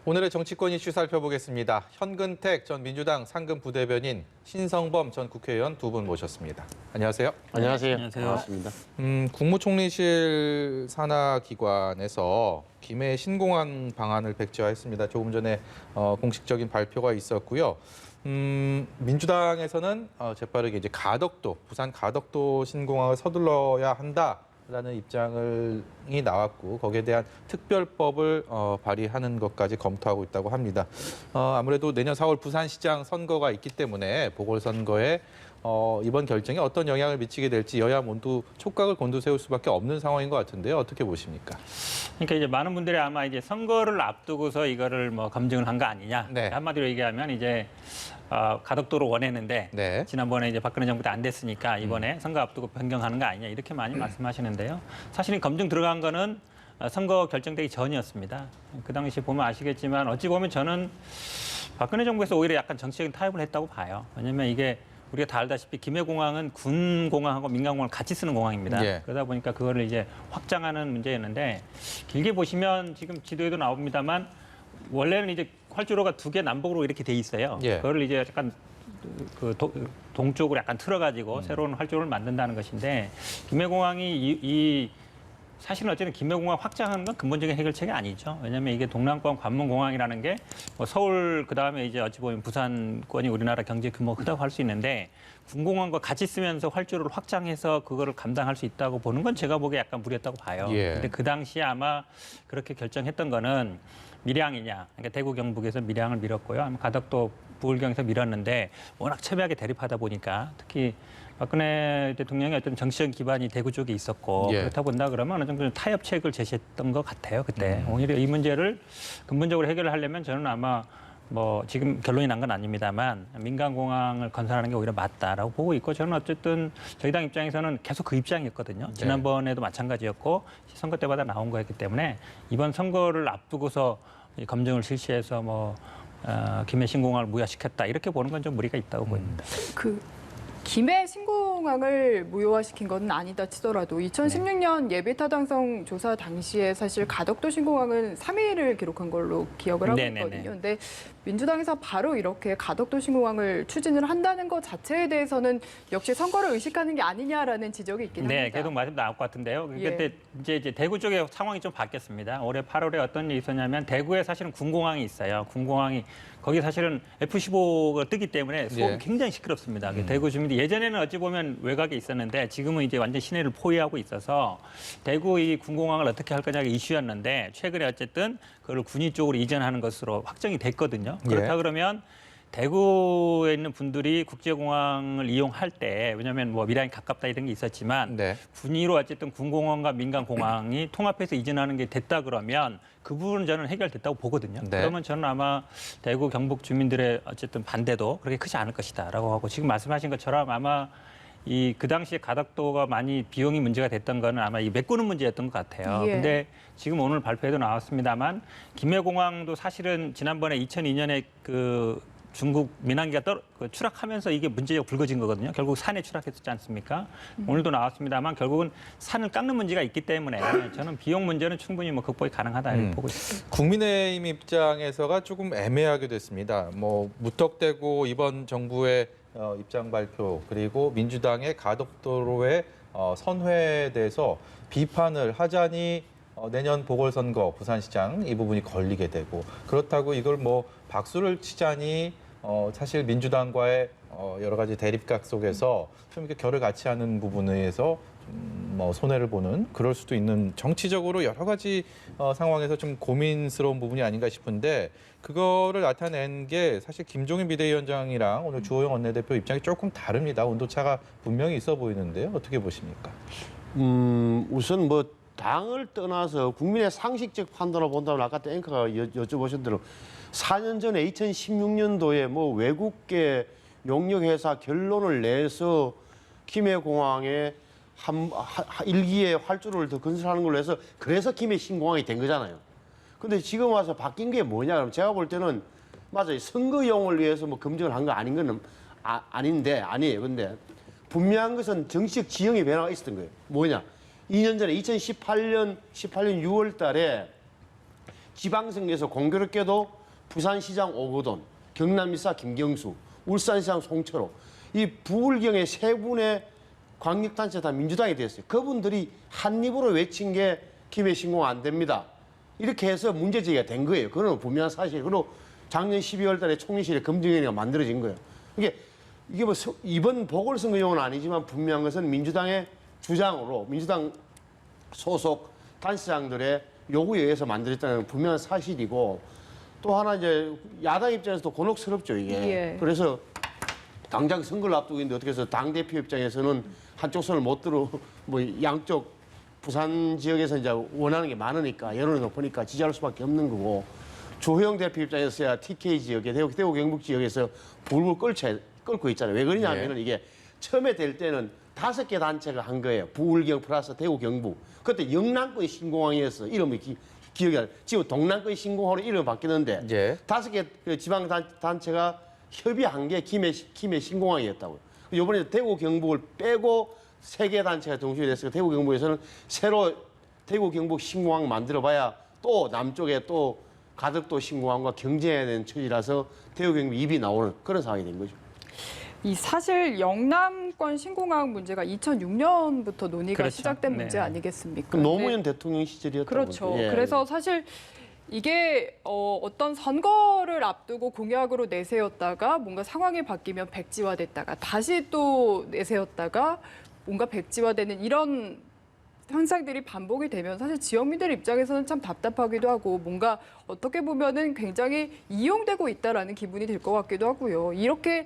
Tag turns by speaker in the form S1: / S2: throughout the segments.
S1: 오늘의 정치권 이슈 살펴보겠습니다. 현근택 전 민주당 상근 부대변인, 신성범 전 국회의원 두 분 모셨습니다. 안녕하세요.
S2: 안녕하세요.
S3: 안녕하세요.
S2: 반갑습니다.
S1: 국무총리실 산하기관에서 김해 신공항 방안을 백지화했습니다. 조금 전에 공식적인 발표가 있었고요. 민주당에서는 재빠르게 이제 가덕도, 부산 가덕도 신공항을 서둘러야 한다라는 입장이 나왔고, 거기에 대한 특별법을 발의하는 것까지 검토하고 있다고 합니다. 아무래도 내년 4월 부산시장 선거가 있기 때문에 보궐선거에 이번 결정이 어떤 영향을 미치게 될지 여야 모두 촉각을 곤두세울 수밖에 없는 상황인 것 같은데요. 어떻게 보십니까?
S3: 그러니까 이제 많은 분들이 아마 이제 선거를 앞두고서 이거를 뭐 검증을 한 거 아니냐.
S1: 네.
S3: 한마디로 얘기하면 이제 가덕도로 원했는데
S1: 네.
S3: 지난번에 이제 박근혜 정부 때 안 됐으니까 이번에 선거 앞두고 변경하는 거 아니냐 이렇게 많이 말씀하시는데요. 사실은 검증 들어간 거는 선거 결정되기 전이었습니다. 그 당시 보면 아시겠지만 어찌 보면 저는 박근혜 정부에서 오히려 약간 정치적인 타협을 했다고 봐요. 왜냐하면 이게 우리가 다 알다시피 김해공항은 군공항하고 민간공항을 같이 쓰는 공항입니다.
S1: 예.
S3: 그러다 보니까 그거를 이제 확장하는 문제였는데 길게 보시면 지금 지도에도 나옵니다만 원래는 이제 활주로가 두 개 남북으로 이렇게 돼 있어요.
S1: 예.
S3: 그거를 이제 약간 그 동쪽으로 약간 틀어가지고 새로운 활주로를 만든다는 것인데 김해공항이 사실은 어쨌든 김해공항 확장하는 건 근본적인 해결책이 아니죠. 왜냐하면 이게 동남권 관문공항이라는 게 뭐 서울 그다음에 이제 어찌 보면 부산권이 우리나라 경제 규모가 크다고 할 수 있는데 군공항과 같이 쓰면서 활주로를 확장해서 그거를 감당할 수 있다고 보는 건 제가 보기에 약간 무리였다고 봐요.
S1: 예.
S3: 근데 그 당시에 아마 그렇게 결정했던 거는 밀양이냐, 그러니까 대구 경북에서 밀양을 밀었고요. 아마 가덕도 부울경에서 밀었는데 워낙 첨예하게 대립하다 보니까 특히 박근혜 대통령이 어떤 정치적 기반이 대구 쪽에 있었고
S1: 예.
S3: 그렇다 본다 그러면 어느 정도 타협책을 제시했던 것 같아요. 그때 오히려 이 문제를 근본적으로 해결을 하려면 저는 아마 뭐 지금 결론이 난 건 아닙니다만 민간공항을 건설하는 게 오히려 맞다라고 보고 있고 저는 어쨌든 저희 당 입장에서는 계속 그 입장이었거든요. 지난번에도 마찬가지였고 선거 때마다 나온 거였기 때문에 이번 선거를 앞두고서 이 검증을 실시해서 뭐 김해 신공항을 무효화시켰다 이렇게 보는 건 좀 무리가 있다고 보입니다.
S2: 김해 신공항을 무효화시킨 건 아니다 치더라도 2016년 예비타당성 조사 당시에 사실 가덕도 신공항은 3위를 기록한 걸로 기억을 하고 있거든요. 그런데 민주당에서 바로 이렇게 가덕도 신공항을 추진을 한다는 것 자체에 대해서는 역시 선거를 의식하는 게 아니냐라는 지적이 있긴 합니다.
S3: 네, 계속 말씀 나올 것 같은데요.
S2: 예.
S3: 그때 이제 대구 쪽에 상황이 좀 바뀌었습니다. 올해 8월에 어떤 일이 있었냐면 대구에 사실은 군공항이 있어요. 군공항이 거기 사실은 F-15가 뜨기 때문에 소음이
S1: 예.
S3: 굉장히 시끄럽습니다. 대구 주민들이 예전에는 어찌 보면 외곽에 있었는데 지금은 이제 완전 시내를 포위하고 있어서 대구 이 군공항을 어떻게 할 거냐가 이슈였는데 최근에 어쨌든 그걸 군위 쪽으로 이전하는 것으로 확정이 됐거든요. 그렇다
S1: 예.
S3: 그러면 대구에 있는 분들이 국제공항을 이용할 때 왜냐하면 뭐 밀양이 가깝다 이런 게 있었지만
S1: 네.
S3: 군위로 어쨌든 군공항과 민간공항이 통합해서 이전하는 게 됐다 그러면 그 부분은 저는 해결됐다고 보거든요.
S1: 네.
S3: 그러면 저는 아마 대구 경북 주민들의 어쨌든 반대도 그렇게 크지 않을 것이다라고 하고 지금 말씀하신 것처럼 아마 그 당시에 가덕도가 많이 비용이 문제가 됐던 거는 아마 이 메꾸는 문제였던 것 같아요.
S2: 예.
S3: 근데 지금 오늘 발표에도 나왔습니다만 김해공항도 사실은 지난번에 2002년에 그 중국 민항기가 추락하면서 이게 문제가 불거진 거거든요. 결국 산에 추락했었지 않습니까? 오늘도 나왔습니다만 결국은 산을 깎는 문제가 있기 때문에 저는 비용 문제는 충분히 뭐 극복이 가능하다 이렇게 보고 있습니다.
S1: 국민의힘 입장에서가 조금 애매하게 됐습니다. 뭐 무턱대고 이번 정부의 입장 발표 그리고 민주당의 가덕도로의 선회에 대해서 비판을 하자니 내년 보궐선거 부산시장 이 부분이 걸리게 되고 그렇다고 이걸 뭐 박수를 치자니 사실 민주당과의 여러 가지 대립각 속에서 좀 이렇게 결을 같이 하는 부분에 의해서 뭐 손해를 보는 그럴 수도 있는 정치적으로 여러 가지 상황에서 좀 고민스러운 부분이 아닌가 싶은데 그거를 나타낸 게 사실 김종인 비대위원장이랑 오늘 주호영 원내대표 입장이 조금 다릅니다. 온도차가 분명히 있어 보이는데요. 어떻게 보십니까?
S4: 우선 뭐 당을 떠나서 국민의 상식적 판단을 본다면 아까 앵커가 여쭤보신 대로 4년 전에 2016년도에 뭐 외국계 용역회사 결론을 내서 김해공항에 일기에 활주로를 더 건설하는 걸로 해서 그래서 김해 신공항이 된 거잖아요. 근데 지금 와서 바뀐 게 뭐냐 그러면 제가 볼 때는 맞아요. 선거용을 위해서 뭐 검증을 한 거 아닌 거는 아니에요. 근데 분명한 것은 정치적 지형의 변화가 있었던 거예요. 뭐냐? 2년 전에 2018년 6월 달에 지방선거에서 공교롭게도 부산시장 오거돈, 경남지사 김경수, 울산시장 송철호 이 부울경의 세 분의 광역단체 다 민주당이 됐어요. 그분들이 한 입으로 외친 게 김해 신공 안 됩니다. 이렇게 해서 문제 제기가 된 거예요. 그건 분명한 사실. 그리고 작년 12월 달에 총리실에 검증위원회가 만들어진 거예요. 이게 뭐 이번 보궐선거용은 아니지만 분명한 것은 민주당의 주장으로 민주당 소속 단체장들의 요구에 의해서 만들었다는 분명한 사실이고 또 하나 이제 야당 입장에서도 곤혹스럽죠, 이게.
S2: 예.
S4: 그래서 당장 선거를 앞두고 있는데 어떻게 해서 당대표 입장에서는 한쪽 손을 못 들어 뭐 양쪽 부산 지역에서 이제 원하는 게 많으니까 여론이 높으니까 지지할 수밖에 없는 거고 조호영 대표 입장에서야 TK 지역에 대구 경북 지역에서 불불 끓고 있잖아요. 왜 그러냐면은 이게 처음에 될 때는 5개 단체가 한 거예요. 부울경 플러스 대구 경북. 그때 영남권 신공항이었어. 이름이 기억이 안 나. 지금 동남권 신공항으로 이름이 바뀌는데
S1: 예.
S4: 5개 그 지방 단체가 협의한 게 김해 신공항이었다고요. 이번에 대구 경북을 빼고 3개 단체가 동시에 됐으니까 대구 경북에서는 새로 대구 경북 신공항 만들어봐야 또 남쪽에 또 가덕도 신공항과 경쟁해야 되는 처지라서 대구 경북 입이 나오는 그런 상황이 된 거죠.
S2: 이 사실 영남권 신공항 문제가 2006년부터 논의가
S3: 그렇죠.
S2: 시작된
S3: 네.
S2: 문제 아니겠습니까?
S4: 그럼 노무현 대통령 시절이었다고.
S2: 그렇죠.
S4: 예.
S2: 그래서 사실 이게 어떤 선거를 앞두고 공약으로 내세웠다가 뭔가 상황이 바뀌면 백지화됐다가 다시 또 내세웠다가 뭔가 백지화되는 이런 현상들이 반복이 되면 사실 지역민들 입장에서는 참 답답하기도 하고 뭔가 어떻게 보면은 굉장히 이용되고 있다라는 기분이 들 것 같기도 하고요. 이렇게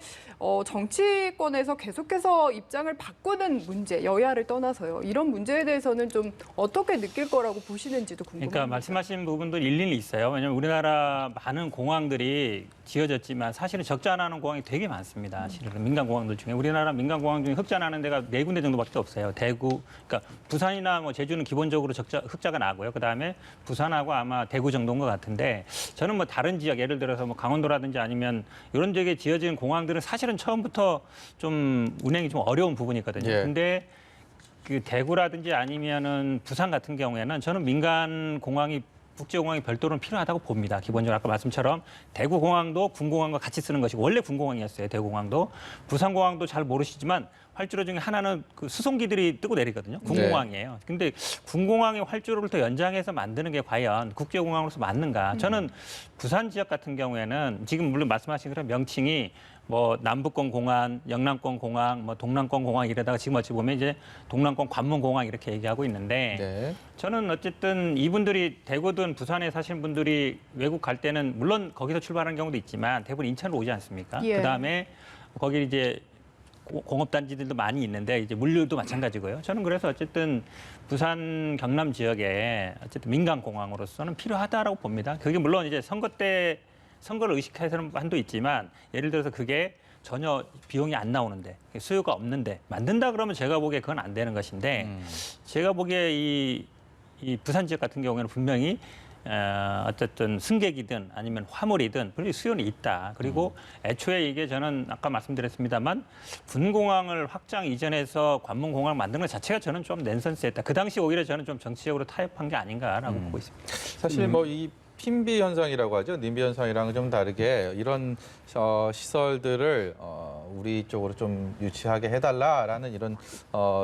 S2: 정치권에서 계속해서 입장을 바꾸는 문제, 여야를 떠나서요. 이런 문제에 대해서는 좀 어떻게 느낄 거라고 보시는지도 궁금합니다.
S3: 그러니까 말씀하신 부분도 일리는 있어요. 왜냐하면 우리나라 많은 공항들이 지어졌지만 사실은 적자나는 공항이 되게 많습니다. 실은 민간 공항들 중에 우리나라 민간 공항 중에 흑자나는 데가 4군데 정도밖에 없어요. 대구, 그러니까 부산이나 뭐 제주는 기본적으로 흑자가 나고요. 그다음에 부산하고 아마 대구 정도인 것 같은데 저는 뭐 다른 지역 예를 들어서 뭐 강원도라든지 아니면 이런 지역에 지어진 공항들은 사실은 처음부터 좀 운행이 좀 어려운 부분이거든요.
S1: 예.
S3: 근데 그 대구라든지 아니면은 부산 같은 경우에는 저는 민간 공항이 국제공항이 별도로는 필요하다고 봅니다. 기본적으로 아까 말씀처럼 대구공항도 군공항과 같이 쓰는 것이고 원래 군공항이었어요. 대구공항도. 부산공항도 잘 모르시지만 활주로 중에 하나는 그 수송기들이 뜨고 내리거든요. 군공항이에요. 근데 군공항의 활주로를 더 연장해서 만드는 게 과연 국제공항으로서 맞는가? 저는 부산 지역 같은 경우에는 지금 물론 말씀하신 그런 명칭이 뭐 남북권 공항, 영남권 공항, 뭐 동남권 공항 이러다가 지금 어찌 보면 이제 동남권 관문 공항 이렇게 얘기하고 있는데
S1: 네.
S3: 저는 어쨌든 이분들이 대구든 부산에 사시는 분들이 외국 갈 때는 물론 거기서 출발하는 경우도 있지만 대부분 인천으로 오지 않습니까?
S2: 예.
S3: 그다음에 거기 이제 공업단지들도 많이 있는데 이제 물류도 마찬가지고요. 저는 그래서 어쨌든 부산 경남 지역에 어쨌든 민간 공항으로서는 필요하다라고 봅니다. 그게 물론 이제 선거 때 선거를 의식해서는 한도 있지만 예를 들어서 그게 전혀 비용이 안 나오는데 수요가 없는데 만든다 그러면 제가 보기에 그건 안 되는 것인데 제가 보기에 이 부산 지역 같은 경우에는 분명히 어쨌든 승객이든 아니면 화물이든 분명히 수요는 있다. 그리고 애초에 이게 저는 아까 말씀드렸습니다만 군공항을 확장 이전해서 관문공항을 만드는 것 자체가 저는 좀 낸선스했다. 그 당시 오히려 저는 좀 정치적으로 타협한 게 아닌가라고 보고 있습니다.
S1: 사실 뭐 이 핀비 현상이라고 하죠. 님비 현상이랑은 좀 다르게 이런 시설들을 우리 쪽으로 좀 유치하게 해달라라는 이런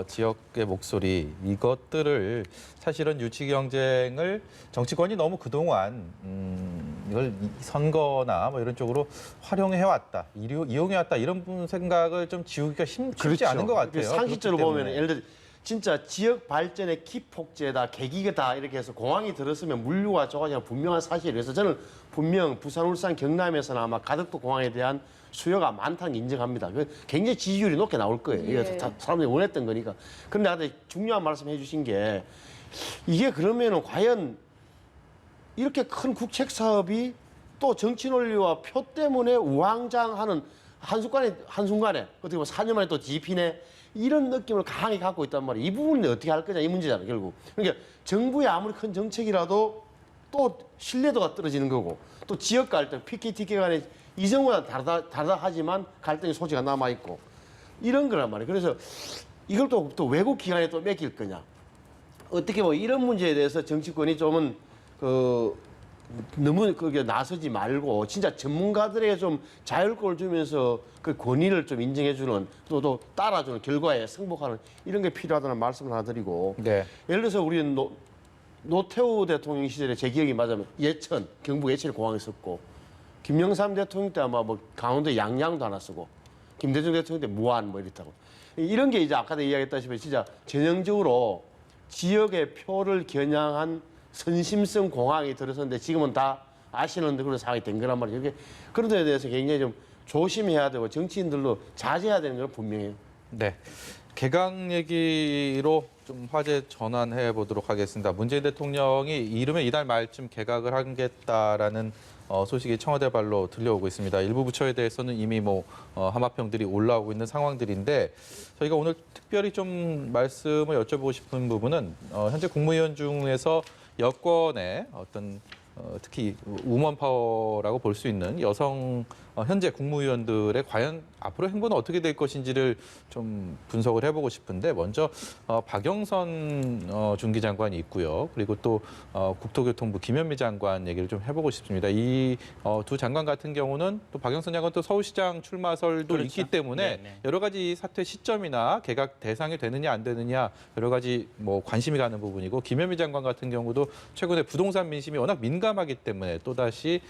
S1: 지역의 목소리 이것들을 사실은 유치 경쟁을 정치권이 너무 그동안 이걸 선거나 뭐 이런 쪽으로 활용해 왔다, 이용해 왔다 이런 생각을 좀 지우기가 쉽지 않은 것 같아요.
S4: 상식적으로
S1: 그렇기
S4: 보면
S1: 때문에.
S4: 예를 들어 진짜 지역 발전의 기폭제다, 계기가 이렇게 해서 공항이 들었으면 물류가 좋아지는 분명한 사실이에요. 그래서 저는 분명 부산, 울산, 경남에서는 아마 가덕도 공항에 대한 수요가 많다는 걸 인정합니다. 굉장히 지지율이 높게 나올 거예요.
S2: 예.
S4: 이게 사람들이 원했던 거니까. 그런데 아까 중요한 말씀 해주신 게 이게 그러면은 과연 이렇게 큰 국책 사업이 또 정치 논리와 표 때문에 우왕좌왕하는 한순간에 어떻게 보면 4년 만에 또 뒤피네 이런 느낌을 강하게 갖고 있단 말이에요. 이 부분을 어떻게 할 거냐 이 문제잖아요, 결국. 그러니까 정부의 아무리 큰 정책이라도 또 신뢰도가 떨어지는 거고 또 지역 갈등, PKTK 간의 이전보다 다르다 하지만 갈등의 소지가 남아있고 이런 거란 말이에요. 그래서 이걸 또 외국 기관에 또 맡길 거냐. 어떻게 뭐 이런 문제에 대해서 정치권이 좀은 너무 그게 나서지 말고 진짜 전문가들에게 좀 자율권을 주면서 그 권위를 좀 인정해주는 또 따라주는 결과에 승복하는 이런 게 필요하다는 말씀을 하나 드리고
S1: 네.
S4: 예를 들어서 우리는 노태우 대통령 시절에 제 기억이 맞으면 예천, 경북 예천에 공항이 있었고 김영삼 대통령 때 아마 뭐 강원도 양양도 하나 쓰고 김대중 대통령 때 무안 뭐 이랬다고 이런 게 이제 아까도 이야기했다시피 진짜 전형적으로 지역의 표를 겨냥한 선심성 공항이 들어섰는데 지금은 다 아시는 그런 상황이 된 거란 말이죠. 이렇게 그런 데에 대해서 굉장히 좀 조심해야 되고 정치인들도 자제해야 되는 건 분명해요.
S1: 네. 개각 얘기로 좀 화제 전환해 보도록 하겠습니다. 문재인 대통령이 이르면 이달 말쯤 개각을 하겠다라는 소식이 청와대 발로 들려오고 있습니다. 일부 부처에 대해서는 이미 하마평들이 올라오고 있는 상황들인데 저희가 오늘 특별히 좀 말씀을 여쭤보고 싶은 부분은 현재 국무위원 중에서 여권의 어떤 특히 우먼 파워라고 볼 수 있는 여성 현재 국무위원들의 과연 앞으로 행보는 어떻게 될 것인지를 좀 분석을 해보고 싶은데 먼저 박영선 중기장관이 있고요. 그리고 또 국토교통부 김현미 장관 얘기를 좀 해보고 싶습니다. 이 두 장관 같은 경우는 또 박영선 장관 또 서울시장 출마설도
S3: 그렇죠.
S1: 있기 때문에
S3: 네.
S1: 여러 가지 사퇴 시점이나 개각 대상이 되느냐 안 되느냐 여러 가지 관심이 가는 부분이고 김현미 장관 같은 경우도 최근에 부동산 민심이 워낙 민감하기 때문에 또다시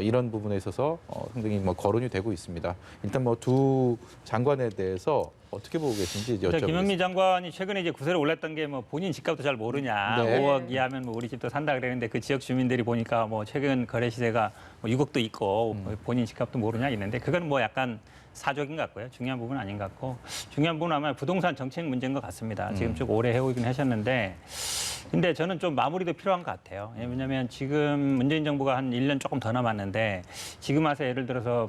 S1: 이런 부분에 있어서 상당히 거론이 되고 있습니다. 일단 두 장관에 대해서 어떻게 보고 계신지 여쭤보겠습니다.
S3: 김현미 장관이 최근에 이제 구설에 올랐던 게 본인 집값도 잘 모르냐.
S1: 네.
S3: 5억 이하면 우리 집도 산다 그랬는데 그 지역 주민들이 보니까 최근 거래 시세가 6억도 있고 본인 집값도 모르냐 있는데 그건 약간 사족인 것 같고요. 중요한 부분은 아닌 것 같고 중요한 부분은 아마 부동산 정책 문제인 것 같습니다. 지금 쭉 오래 해오긴 하셨는데 근데 저는 좀 마무리도 필요한 것 같아요. 왜냐하면 지금 문재인 정부가 한 1년 조금 더 남았는데 지금 와서 예를 들어서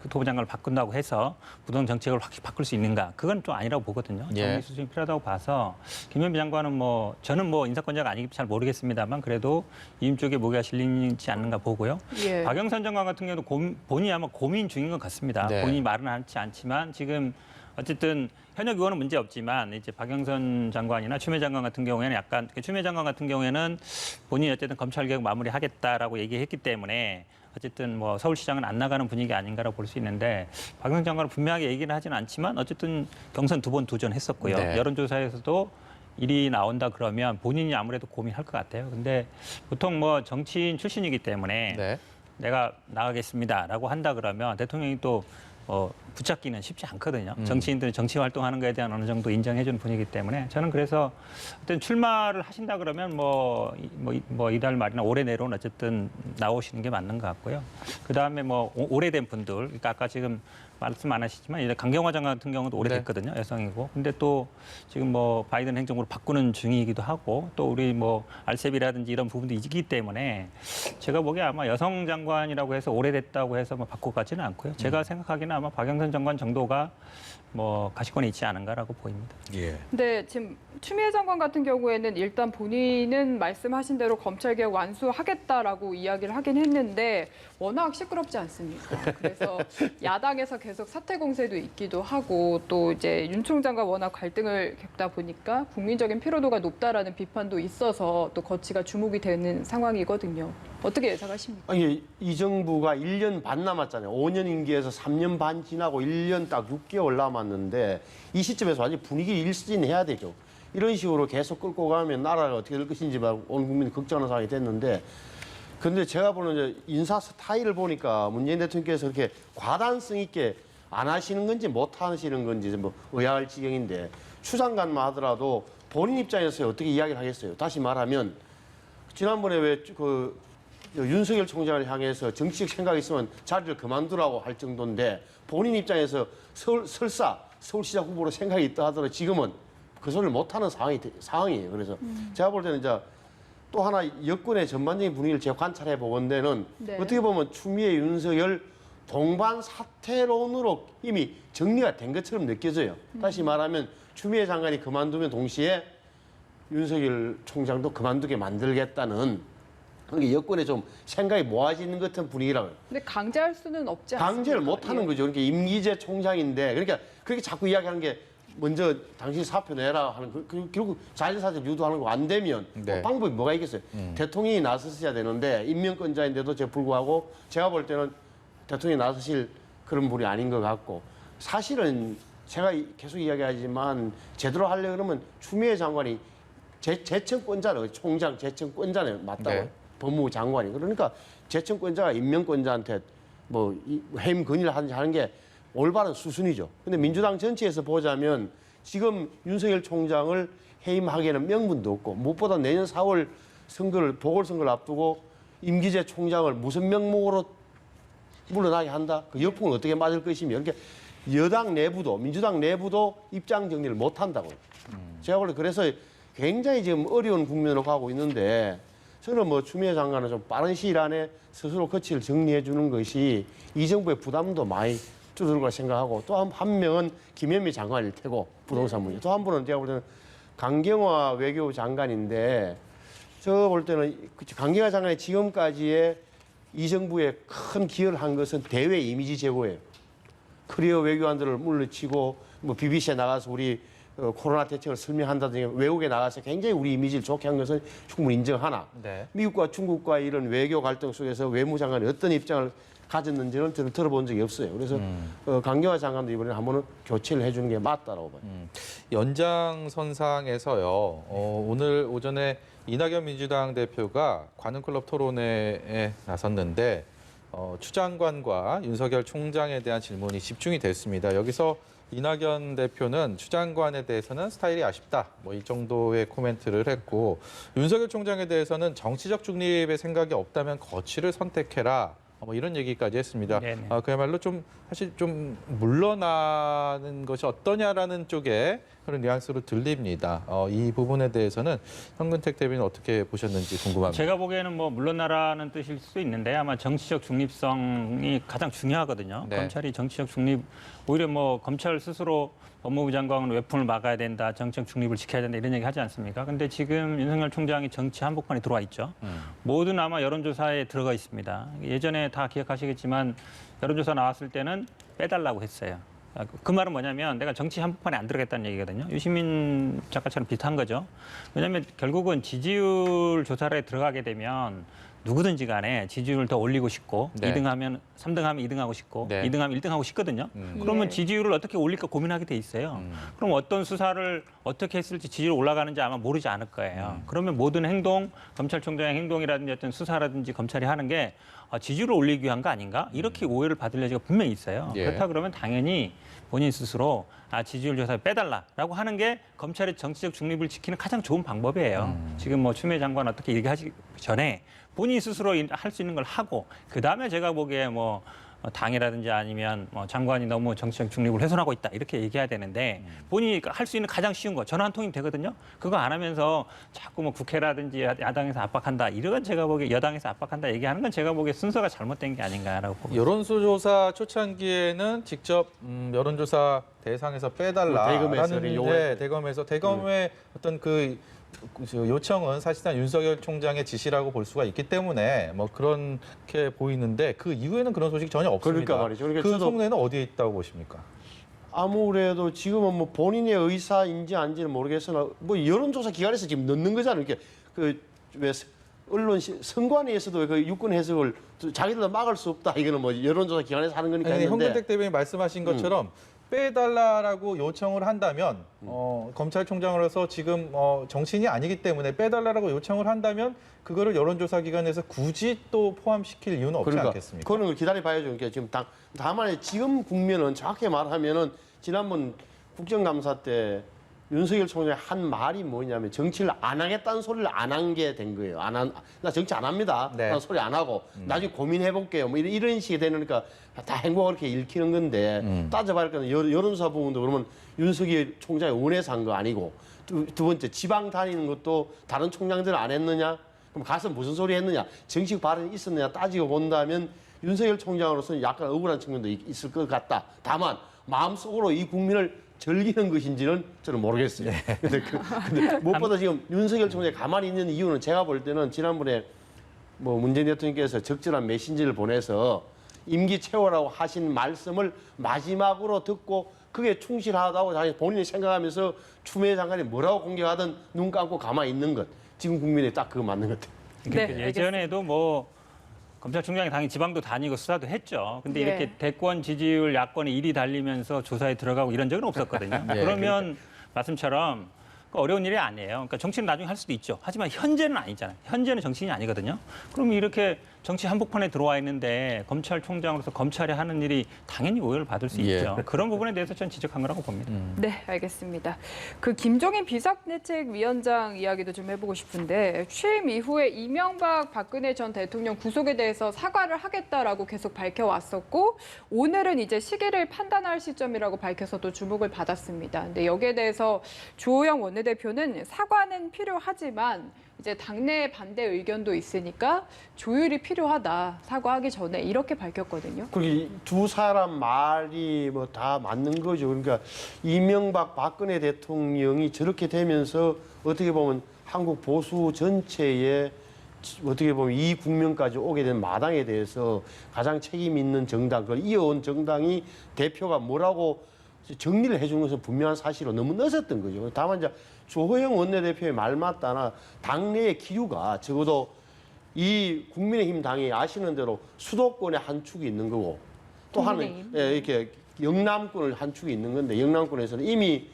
S3: 국토부 장관을 바꾼다고 해서 부동산 정책을 확 바꿀 수 있는가? 그건 좀 아니라고 보거든요.
S1: 예.
S3: 정리 수준이 필요하다고 봐서 김현미 장관은 저는 인사권자가 아니기 잘 모르겠습니다만 그래도 이임 쪽에 무게가 실리지 않는가 보고요.
S2: 예.
S3: 박영선 장관 같은 경우도 본인이 아마 고민 중인 것 같습니다.
S1: 네.
S3: 본인이 말은 하지 않지만 지금 어쨌든 현역 의원은 문제 없지만 이제 박영선 장관이나 추미애 장관 같은 경우에는 약간 추미애 장관 같은 경우에는 본인이 어쨌든 검찰 개혁 마무리하겠다라고 얘기했기 때문에 어쨌든 서울시장은 안 나가는 분위기 아닌가라고 볼 수 있는데 박영선 장관은 분명하게 얘기는 하지는 않지만 어쨌든 경선 2번 도전했었고요.
S1: 네.
S3: 여론조사에서도 1위 나온다 그러면 본인이 아무래도 고민할 것 같아요. 근데 보통 정치인 출신이기 때문에
S1: 네.
S3: 내가 나가겠습니다라고 한다 그러면 대통령이 또 붙잡기는 쉽지 않거든요. 정치인들은 정치 활동하는 거에 대한 어느 정도 인정해주는 분위기 때문에 저는 그래서 어떤 출마를 하신다 그러면 이달 말이나 올해 내로는 어쨌든 나오시는 게 맞는 것 같고요. 그 다음에 오래된 분들, 그러니까 아까 지금 말씀 안 하시지만 이제 강경화 장관 같은 경우도 오래됐거든요. 여성이고. 근데 또 지금 바이든 행정부로 바꾸는 중이기도 하고 또 우리 알셉이라든지 이런 부분도 있기 때문에 제가 보기에 아마 여성 장관이라고 해서 오래됐다고 해서 바꿔가지는 않고요. 제가 생각하기에는 아마 박영선 장관 정도가 가시권에 있지 않은가라고 보입니다.
S1: 예.
S2: 근데 지금 추미애 장관 같은 경우에는 일단 본인은 말씀하신 대로 검찰개혁 완수하겠다라고 이야기를 하긴 했는데 워낙 시끄럽지 않습니까? 그래서 야당에서 계속 사퇴 공세도 있기도 하고 또 이제 윤 총장과 워낙 갈등을 겪다 보니까 국민적인 피로도가 높다라는 비판도 있어서 또 거치가 주목이 되는 상황이거든요. 어떻게 예상하십니까?
S4: 아니, 이 정부가 1년 반 남았잖아요. 5년 임기에서 3년 반 지나고 1년 딱 6개월 남았는데 이 시점에서 완전히 분위기를 일수진해야 되죠. 이런 식으로 계속 끌고 가면 나라가 어떻게 될 것인지 온 국민이 걱정하는 상황이 됐는데 근데 제가 보는 이제 인사 스타일을 보니까 문재인 대통령께서 그렇게 과단성 있게 안 하시는 건지 못 하시는 건지 의아할 지경인데 추장관만 하더라도 본인 입장에서 어떻게 이야기를 하겠어요. 다시 말하면 지난번에 왜 윤석열 총장을 향해서 정치적 생각이 있으면 자리를 그만두라고 할 정도인데 본인 입장에서 설사 서울시장 후보로 생각이 있다 하더라도 지금은 그 소리를 못하는 상황이에요. 그래서 제가 볼 때는 이제 또 하나 여권의 전반적인 분위기를 제가 관찰해 보건대는
S2: 네.
S4: 어떻게 보면 추미애 윤석열 동반 사퇴론으로 이미 정리가 된 것처럼 느껴져요. 다시 말하면 추미애 장관이 그만두면 동시에 윤석열 총장도 그만두게 만들겠다는 그게 여권에 좀 생각이 모아지는 것 같은 분위기라고요.
S2: 근데 강제할 수는 없지 않습니까?
S4: 강제를 못 하는 거죠. 그러니까 임기제 총장인데 그러니까 그렇게 자꾸 이야기하는 게 먼저 당신 사표 내라 하는 결국 자연사적 유도하는 거 안 되면
S1: 네.
S4: 방법이 뭐가 있겠어요? 대통령이 나섰어야 되는데 임명권자인데도 불구하고 제가 볼 때는 대통령이 나서실 그런 분이 아닌 것 같고 사실은 제가 계속 이야기하지만 제대로 하려고 그러면 추미애 장관이 재청권자는 총장 재청권자네 맞다고
S1: 네.
S4: 법무부 장관이 그러니까 재청권자가 임명권자한테 뭐 해임 건의를 하는 게 올바른 수순이죠. 근데 민주당 전체에서 보자면 지금 윤석열 총장을 해임하기에는 명분도 없고 무엇보다 내년 4월 선거를 보궐선거를 앞두고 임기제 총장을 무슨 명목으로 물러나게 한다? 그 역풍을 어떻게 맞을 것이며 이렇게 여당 내부도 민주당 내부도 입장 정리를 못 한다고요. 제가 원래 그래서 굉장히 지금 어려운 국면으로 가고 있는데 저는 뭐 추미애 장관은 좀 빠른 시일 안에 스스로 거취를 정리해 주는 것이 이 정부의 부담도 많이 줄어들 거라 생각하고 또 한 명은 김현미 장관일 테고 부동산 문제 또 한 분은 제가 볼 때는 강경화 외교부 장관인데 저 볼 때는 강경화 장관이 지금까지의 이 정부에 큰 기여를 한 것은 대외 이미지 제고예요. 커리어 외교관들을 물리치고 뭐 BBC에 나가서 우리 코로나 대책을 설명한다든지 외국에 나가서 굉장히 우리 이미지를 좋게 한 것은 충분히 인정하나
S1: 네.
S4: 미국과 중국과 이런 외교 갈등 속에서 외무장관이 어떤 입장을 가졌는지는 저는 들어본 적이 없어요. 그래서 강경화 장관도 이번에 한 번은 교체를 해주는 게 맞다라고 봐요.
S1: 연장선상에서요. 오늘 오전에 이낙연 민주당 대표가 관훈클럽 토론회에 나섰는데 추 장관과 윤석열 총장에 대한 질문이 집중이 됐습니다. 여기서 이낙연 대표는 추 장관에 대해서는 스타일이 아쉽다. 뭐 이 정도의 코멘트를 했고 윤석열 총장에 대해서는 정치적 중립의 생각이 없다면 거취를 선택해라. 뭐 이런 얘기까지 했습니다. 그야말로 좀 사실 좀 물러나는 것이 어떠냐라는 쪽에 그런 뉘앙스로 들립니다. 이 부분에 대해서는 현근택 대변인 어떻게 보셨는지 궁금합니다.
S3: 제가 보기에는 뭐 물러나라는 뜻일 수도 있는데 아마 정치적 중립성이 가장 중요하거든요.
S1: 네.
S3: 검찰이 정치적 중립 오히려 뭐 검찰 스스로 법무부 장관은 외풍을 막아야 된다, 정치적 중립을 지켜야 된다 이런 얘기 하지 않습니까? 근데 지금 윤석열 총장이 정치 한복판에 들어와 있죠. 모든 아마 여론조사에 들어가 있습니다. 예전에 다 기억하시겠지만 여론조사 나왔을 때는 빼달라고 했어요. 그 말은 뭐냐면 내가 정치 한복판에 안 들어가겠다는 얘기거든요. 유시민 작가처럼 비슷한 거죠. 왜냐하면 결국은 지지율 조사에 들어가게 되면 누구든지 간에 지지율을 더 올리고 싶고
S1: 네.
S3: 2등하면 3등하면 2등하고 싶고
S1: 네.
S3: 2등하면 1등하고 싶거든요. 그러면
S2: 예.
S3: 지지율을 어떻게 올릴까 고민하게 돼 있어요. 그럼 어떤 수사를 어떻게 했을지 지지율 올라가는지 아마 모르지 않을 거예요. 그러면 모든 행동, 검찰총장의 행동이라든지 어떤 수사라든지 검찰이 하는 게 지지율을 올리기 위한 거 아닌가? 이렇게 오해를 받을 여지가 분명히 있어요.
S1: 예.
S3: 그렇다 그러면 당연히 본인 스스로 지지율 조사에 빼달라라고 하는 게 검찰의 정치적 중립을 지키는 가장 좋은 방법이에요. 지금 뭐 추미애 장관 어떻게 얘기하기 전에 본인 스스로 할 수 있는 걸 하고 그다음에 제가 보기에 뭐 당이라든지 아니면 뭐 장관이 너무 정치적 중립을 훼손하고 있다 이렇게 얘기해야 되는데 본인이 할 수 있는 가장 쉬운 거 전화 한 통이면 되거든요. 그거 안 하면서 자꾸 뭐 국회라든지 야당에서 압박한다 이런 제가 보기에 여당에서 압박한다 얘기하는 건 제가 보기에 순서가 잘못된 게 아닌가라고 보고 있습니다.
S1: 여론조사 초창기에는 직접 여론조사 대상에서 빼달라라는 대검의 어떤 그 요청은 사실상 윤석열 총장의 지시라고 볼 수가 있기 때문에 뭐 그렇게 보이는데 그 이후에는 그런 소식이 전혀 없습니다.
S4: 그러니까 말이죠. 그러니까
S1: 그
S4: 저도
S1: 속내는 어디에 있다고 보십니까?
S4: 아무래도 지금은 뭐 본인의 의사인지 아닌지는 모르겠으나 뭐 여론조사 기관에서 지금 넣는 거잖아요. 이렇게 그왜 언론 선관위에서도 그 유권 해석을 자기들도 막을 수 없다. 이거는 뭐 여론조사 기관에서 하는 거니까
S1: 아니,
S4: 했는데
S1: 홍근택 대변인 말씀하신 것처럼 빼달라라고 요청을 한다면 검찰총장으로서 지금 정치인이 아니기 때문에 빼달라라고 요청을 한다면 그거를 여론조사 기관에서 굳이 또 포함시킬 이유는 없지 않겠습니까?
S4: 그거는 기다려봐야죠. 그러니까 지금 다만 지금 국면은 정확히 말하면은 지난번 국정감사 때 윤석열 총장이 한 말이 뭐냐면 정치를 안 하겠다는 소리를 안 한 게 된 거예요. 나 정치 안 합니다.
S1: 네.
S4: 라는 소리 안 하고 나중에 고민해볼게요. 뭐 이런 식이 되니까 다 행보가 그렇게 읽히는 건데 따져봐야 할 여론조사 부분도 그러면 윤석열 총장이 원해서 한 거 아니고 두 번째 지방 다니는 것도 다른 총장들은 안 했느냐? 그럼 가서 무슨 소리 했느냐? 정식 발언이 있었느냐 따지고 본다면 윤석열 총장으로서는 약간 억울한 측면도 있을 것 같다. 다만 마음속으로 이 국민을 즐기는 것인지는 저는 모르겠어요. 근데 무엇보다 지금 윤석열 총장이 가만히 있는 이유는 제가 볼 때는 지난번에 뭐 문재인 대통령께서 적절한 메신저를 보내서 임기 채워라고 하신 말씀을 마지막으로 듣고 그게 충실하다고 자기 본인이 생각하면서 추미애 장관이 뭐라고 공격하든 눈 감고 가만히 있는 것. 지금 국민에 딱 그거 맞는 것 같아요.
S3: 그러니까
S2: 네,
S3: 예전에도 뭐 검찰총장이 당연히 지방도 다니고 수사도 했죠. 근데
S2: 예.
S3: 이렇게 대권 지지율 야권의 일이 달리면서 조사에 들어가고 이런 적은 없었거든요.
S1: 예,
S3: 그러면 말씀처럼 어려운 일이 아니에요. 그러니까 정치는 나중에 할 수도 있죠. 하지만 현재는 아니잖아요. 현재는 정치인이 아니거든요. 그럼 이렇게 정치 한복판에 들어와 있는데 검찰총장으로서 검찰이 하는 일이 당연히 오해를 받을 수
S1: 예.
S3: 있죠. 그런 부분에 대해서 저는 지적한 거라고 봅니다.
S2: 네, 알겠습니다. 그 김종인 비상대책위원장 이야기도 좀 해보고 싶은데 취임 이후에 이명박 박근혜 전 대통령 구속에 대해서 사과를 하겠다라고 계속 밝혀왔었고 오늘은 이제 시기를 판단할 시점이라고 밝혀서도 주목을 받았습니다. 근데 여기에 대해서 주호영 원내대표는 사과는 필요하지만 이제 당내 반대 의견도 있으니까 조율이 필요하다. 사과하기 전에 이렇게 밝혔거든요.
S4: 그게 두 사람 말이 뭐 다 맞는 거죠. 그러니까 이명박 박근혜 대통령이 저렇게 되면서 어떻게 보면 한국 보수 전체에 어떻게 보면 이 국면까지 오게 된 마당에 대해서 가장 책임 있는 정당, 그걸 이어온 정당이 대표가 뭐라고 정리를 해주는 것은 분명한 사실로 너무 늦었던 거죠. 다만 이제 주호영 원내대표의 말 맞다나 당내의 기류가 적어도 이 국민의힘 당이 아시는 대로 수도권의 한 축이 있는 거고 또 하는
S2: 국민의힘?
S4: 예, 이렇게 영남권을 한 축이 있는 건데 영남권에서는 이미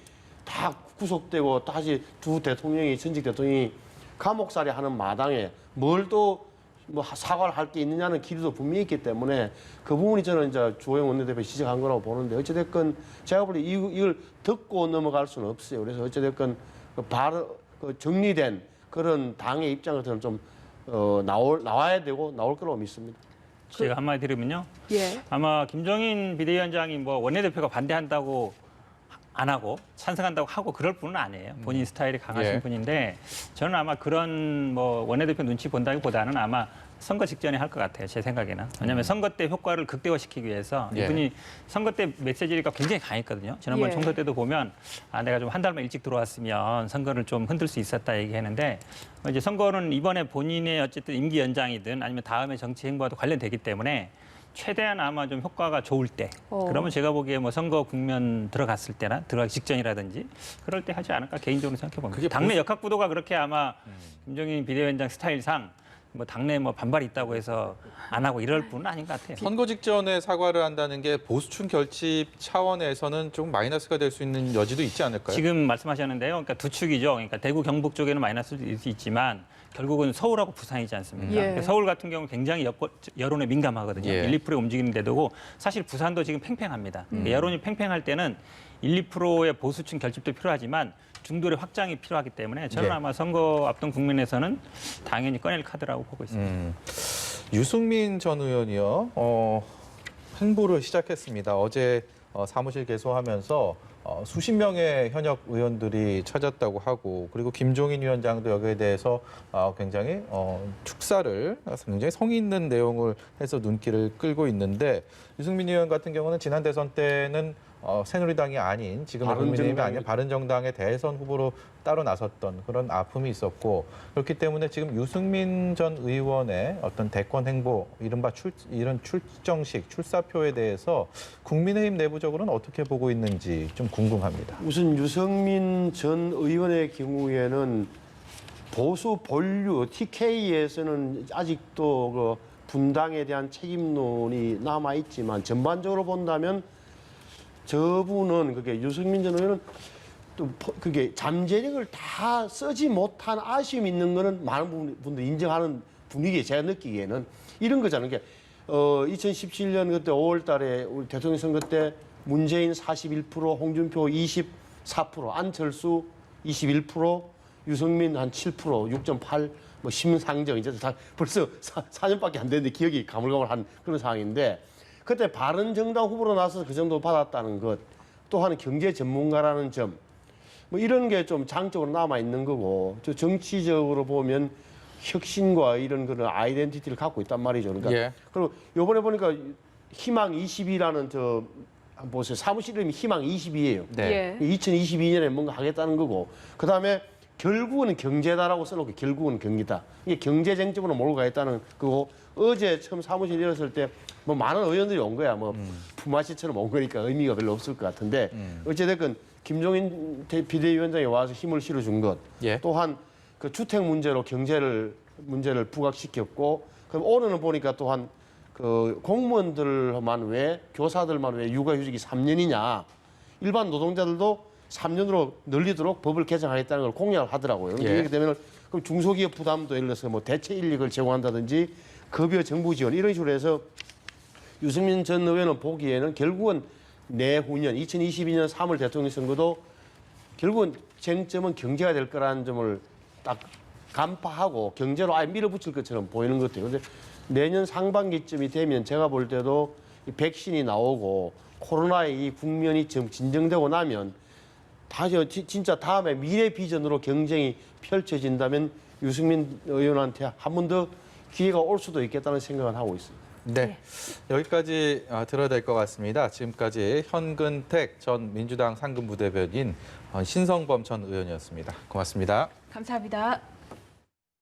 S4: 다 구속되고 다시 두 대통령이 전직 대통령이 감옥살이 하는 마당에 뭘 또 뭐 사과를 할 게 있느냐는 기류도 분명히 있기 때문에 그 부분이 저는 이제 주호영 원내대표 지적한 거라고 보는데 어찌됐건 제가 볼 때 이걸 듣고 넘어갈 수는 없어요. 그래서 어찌됐건 정리된 그런 당의 입장을 저는 좀 나와야 되고 나올 거라고 믿습니다.
S3: 제가 한마디 드리면요.
S2: 예.
S3: 아마 김종인 비대위원장이 뭐 원내대표가 반대한다고 안 하고 찬성한다고 하고 그럴 분은 아니에요. 본인 스타일이 강하신
S1: 예.
S3: 분인데 저는 아마 그런 뭐 원내대표 눈치 본다기보다는 아마 선거 직전에 할 것 같아요. 제 생각에는. 왜냐하면 선거 때 효과를 극대화시키기 위해서
S1: 예.
S3: 이분이 선거 때 메시지가 굉장히 강했거든요. 지난번
S2: 예.
S3: 총선 때도 보면 내가 좀 한 달만 일찍 들어왔으면 선거를 좀 흔들 수 있었다 얘기했는데 이제 선거는 이번에 본인의 어쨌든 임기 연장이든 아니면 다음에 정치 행보와도 관련되기 때문에 최대한 아마 좀 효과가 좋을 때 그러면 제가 보기에 뭐 선거 국면 들어갔을 때나 들어가기 직전이라든지 그럴 때 하지 않을까 개인적으로 생각해 봅니다.
S1: 그게
S3: 당내 역학구도가 그렇게 아마 김종인 비대위원장 스타일상 뭐 당내 뭐 반발이 있다고 해서 안 하고 이럴 분은 아닌 것 같아요.
S1: 선거 직전에 사과를 한다는 게 보수층 결집 차원에서는 좀 마이너스가 될 수 있는 여지도 있지 않을까요?
S3: 지금 말씀하셨는데요. 그러니까 두 축이죠. 그러니까 대구 경북 쪽에는 마이너스일 수 있지만 결국은 서울하고 부산이지 않습니까?
S2: 예.
S3: 그러니까 서울 같은 경우 굉장히 여론에 민감하거든요.
S1: 예.
S3: 1, 2%에 움직이는 데도고 사실 부산도 지금 팽팽합니다. 그러니까 여론이 팽팽할 때는 1, 2%의 보수층 결집도 필요하지만 중도의 확장이 필요하기 때문에 저는
S1: 예.
S3: 아마 선거 앞둔 국면에서는 당연히 꺼낼 카드라고 보고 있습니다.
S1: 유승민 전 의원이요. 행보를 시작했습니다. 어제 사무실 개소하면서 수십 명의 현역 의원들이 찾았다고 하고 그리고 김종인 위원장도 여기에 대해서 굉장히 축사를 굉장히 성의 있는 내용을 해서 눈길을 끌고 있는데 유승민 의원 같은 경우는 지난 대선 때는 새누리당이 아닌 지금의 국민의힘이 아닌 바른정당의 대선 후보로 따로 나섰던 그런 아픔이 있었고 그렇기 때문에 지금 유승민 전 의원의 어떤 대권 행보, 이른바 이런 출정식, 출사표에 대해서 국민의힘 내부적으로는 어떻게 보고 있는지 좀 궁금합니다.
S4: 우선 유승민 전 의원의 경우에는 보수 본류 TK에서는 아직도 그 분당에 대한 책임론이 남아 있지만 전반적으로 본다면 저분은 그게 유승민 전 의원은 또 그게 잠재력을 다 쓰지 못한 아쉬움이 있는 거는 많은 분들 인정하는 분위기에 제가 느끼기에는 이런 거잖아요. 그러니까 2017년 그때 5월달에 우리 대통령 선거 때 문재인 41%, 홍준표 24%, 안철수 21%, 유승민 한 7%, 6.8, 뭐 심상정 이제 다 벌써 4년밖에 안 됐는데 기억이 가물가물한 그런 상황인데. 그때 바른정당 후보로 나서서 그 정도 받았다는 것, 또 하나 경제 전문가라는 점, 뭐 이런 게 좀 장적으로 남아 있는 거고, 저 정치적으로 보면 혁신과 이런 그런 아이덴티티를 갖고 있단 말이죠. 그러니까
S1: 예.
S4: 그리고 요번에 보니까 희망 22라는 저 한번 보세요. 사무실 이름이 희망 22예요.
S1: 네.
S2: 예.
S4: 2022년에 뭔가 하겠다는 거고, 그 다음에 결국은 경제다라고 써놓고 결국은 경기다. 이게 경제 쟁점으로 몰고 가겠다는 거고, 어제 처음 사무실 열었을 때 뭐 많은 의원들이 온 거야. 뭐 품앗이처럼 온 거니까 의미가 별로 없을 것 같은데 어찌됐건 김종인 비대위원장이 와서 힘을 실어준 것.
S1: 예.
S4: 또한 그 주택 문제로 문제를 부각시켰고 그럼 오늘은 보니까 또한 그 공무원들만 왜 교사들만 왜 육아휴직이 3년이냐 일반 노동자들도 3년으로 늘리도록 법을 개정하겠다는 걸 공약을 하더라고요.
S1: 예.
S4: 이렇게 되면 그럼 중소기업 부담도 예를 들어서 뭐 대체 인력을 제공한다든지 급여 정부 지원 이런 식으로 해서 유승민 전 의원은 보기에는 결국은 내후년 2022년 3월 대통령 선거도 결국은 쟁점은 경제가 될 거라는 점을 딱 간파하고 경제로 아예 밀어붙일 것처럼 보이는 것 같아요. 그런데 내년 상반기쯤이 되면 제가 볼 때도 이 백신이 나오고 코로나의 이 국면이 좀 진정되고 나면 다시 진짜 다음에 미래 비전으로 경쟁이 펼쳐진다면 유승민 의원한테 한 번 더 기회가 올 수도 있겠다는 생각을 하고 있습니다.
S1: 네, 여기까지 들어야 될 것 같습니다. 지금까지 현근택 전 민주당 상근부대변인 신성범 전 의원이었습니다. 고맙습니다.
S2: 감사합니다.